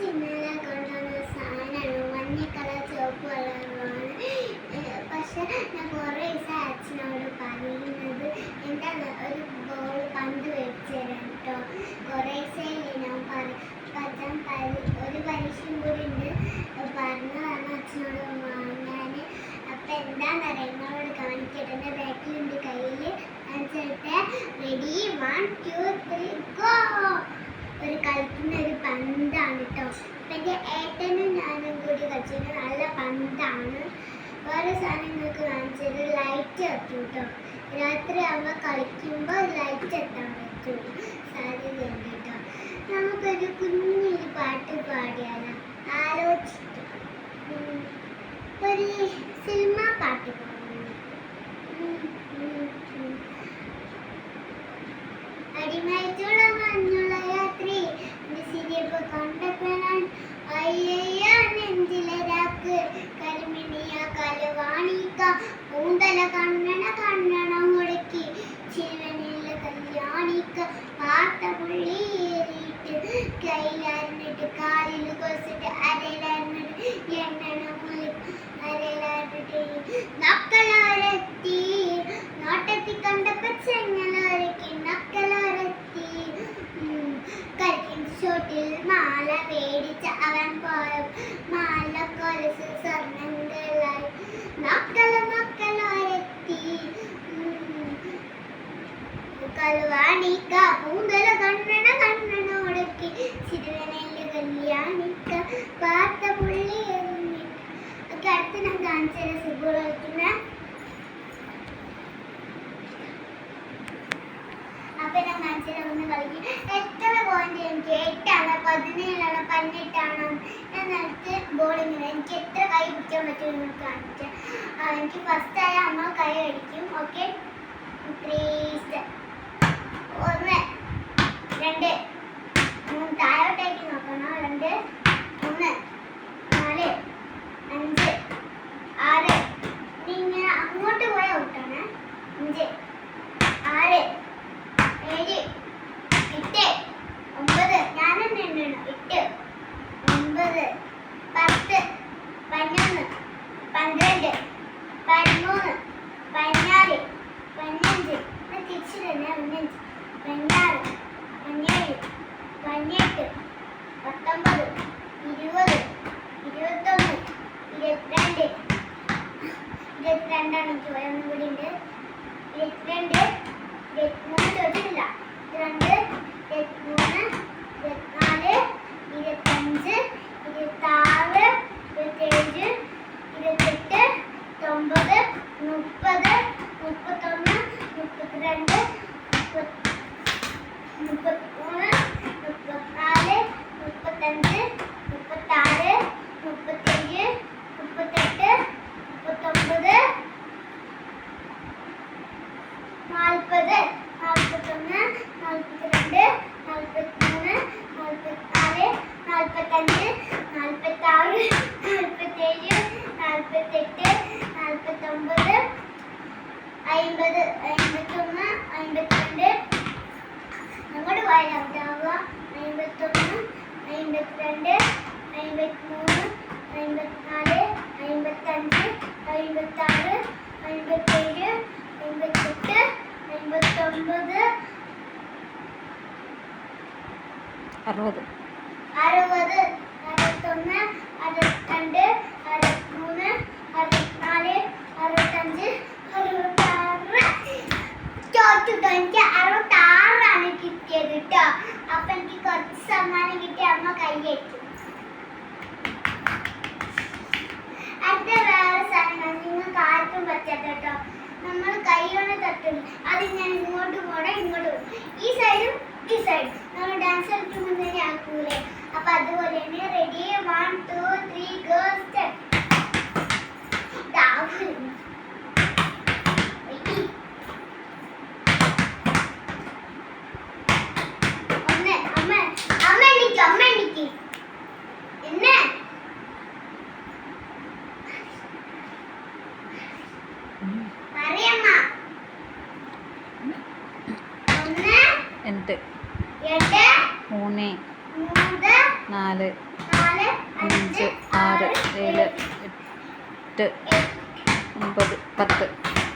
ഇന്നലെ കൊണ്ടുവന്ന സാധനമാണ് മഞ്ഞ കളർ ചുവപ്പ് കളറാണ്. പക്ഷെ ഞാൻ കുറേ ദിവസം അച്ഛനോട് പറയുന്നത് എന്താണ് ഒരു ബോൾ പന്ത് മേടിച്ചു തരാം കേട്ടോ. കുറേ ദിവസമല്ലേ ഞാൻ അച്ഛൻ ഒരു പരീക്ഷയും കൂടി ഉണ്ട് പറഞ്ഞതാണ് അച്ഛനോട് വാങ്ങാൻ. അപ്പം എന്താണെന്നറിയാം നിങ്ങളോട് കാണിക്കട്ടെ. എൻ്റെ ബാക്കിലുണ്ട് കയ്യിൽ കാണിച്ചിട്ട് റെഡി 1 2 3 ഗോ. ഒരു കളിക്കുന്ന ഒരു പന്താണ് കേട്ടോ. അപ്പം എൻ്റെ ഏട്ടനും ഞാനും കൂടി കളിച്ചിട്ട് നല്ല പന്താണ്. വേറെ സാധനങ്ങൾക്ക് കാണിച്ചത് ലൈറ്റ് എത്തും കേട്ടോ. രാത്രി ആകുമ്പോൾ കളിക്കുമ്പോൾ ലൈറ്റ് എത്താൻ പറ്റും സാധ്യതയുണ്ട് കേട്ടോ. നമുക്കൊരു കുഞ്ഞൊരു പാട്ട് പാടിയാലോ ആലോചിച്ചിട്ട് ഒരു സിനിമ പാട്ട് പാടുന്നു. അടിമയത്തുള്ള മഞ്ഞുള്ള യാത്രി സിരിയപ്പ് കണ്ടപ്പോഴാൻ അയ്യ നെഞ്ചിലരാക്ക് കരിമിണിയ കലവാണിക്ക പൂന്തല കണ്ണണ കണ്ണണ മുടക്കി ചിവനില്ല കല്യാണിക്ക പാത്ത പുള്ളിയേറിയിട്ട് കയ്യിലറിഞ്ഞിട്ട് കാലിൽ കൊസിട്ട് അരയിലറിഞ്ഞിട്ട് എണ്ണണ മുളി അരയിലറിഞ്ഞിട്ട് നക്കളാരെത്തി നോട്ടത്തി കണ്ടപ്പോ ചെങ്ങലൊരക്കി നക്കളാരെത്തി കരിക്കിൻ ചോട്ടിൽ മാല മേടിച്ച അവൻ പോയ മാല കൊലസ് സ്വർണ്ണങ്ങളായി നക്കളാരെത്തി കൽവാണിക്ക പൂന്തല കണ്ണണ കണ്ണനോടൊക്കെ ചിരുവനെല്ല് കല്യാണിക്ക പാത്ത പുള്ളി ഒക്കെ അടുത്ത് ഞാൻ കാണിച്ച സിബുൾ കളിക്കുന്ന. അപ്പൊ ഞാൻ കാണിച്ചത് ഒന്ന് കളിക്കും. എത്ര പോയിന്റ് എനിക്ക് 8 ആണ് 17 ആണ് 18 ആണ്. ഞാൻ നേരത്തെ ബോളിങ്ങനെ എനിക്ക് എത്ര കൈ പിടിക്കാൻ പറ്റും എന്ന് കാണിച്ച. എനിക്ക് ഫസ്റ്റ് ആയ അമ്മ കൈ അടിക്കും. ഓക്കെ 3 1 2 3 താഴോട്ടേക്ക് നോക്കണം. 2 3 4 5 6 ഇനി അങ്ങോട്ട് പോയ ഔട്ടാണ്. 5 6 7 8 9 ഞാൻ തന്നെ എണ്ണണം. 8 9 10 11 12 13 14 15 തിരിച്ചു തന്നെ 15 16 17 18 19 20 21 22 22 എനിക്ക് ഒന്നും കൂടി ഉണ്ട്. 22 23 തൊട്ടില്ല. 22 23 24 25 26 27 28 29 30 31 32 33 34 35 36 37 38 39 40 41 42 43 44 45 46 47 48 49 50 51 52 അങ്ങോട്ട് പോയാലാവുക. 51 52 53 54 55 56 57 58 59 60 61 62 63 64 65 66 എനിക്ക് 66 കിട്ടിയത് കേട്ടോ. അപ്പൊ എനിക്ക് കുറച്ച് സമ്മാനം കിട്ടി. അമ്മ കൈയ്യടിക്കും. അടുത്ത വേറെ സാധനം നിങ്ങൾക്ക് ആർക്കും പറ്റാത്ത കേട്ടോ. നമ്മൾ കൈയോടെ തട്ടുന്നു. അത് ഞാൻ ഇങ്ങോട്ട് പോകണം ഇങ്ങോട്ട് പോകും. ഈ സൈഡും ഈ സൈഡും നമ്മൾ ഡാൻസ് കളിക്കുമ്പോൾ തന്നെ ആക്കൂലേ. അപ്പൊ അതുപോലെ തന്നെ റെഡി 1 2 3 ഗോ സ്റ്റെപ്പ്. എട്ട് 3 4 6 7 8 9 10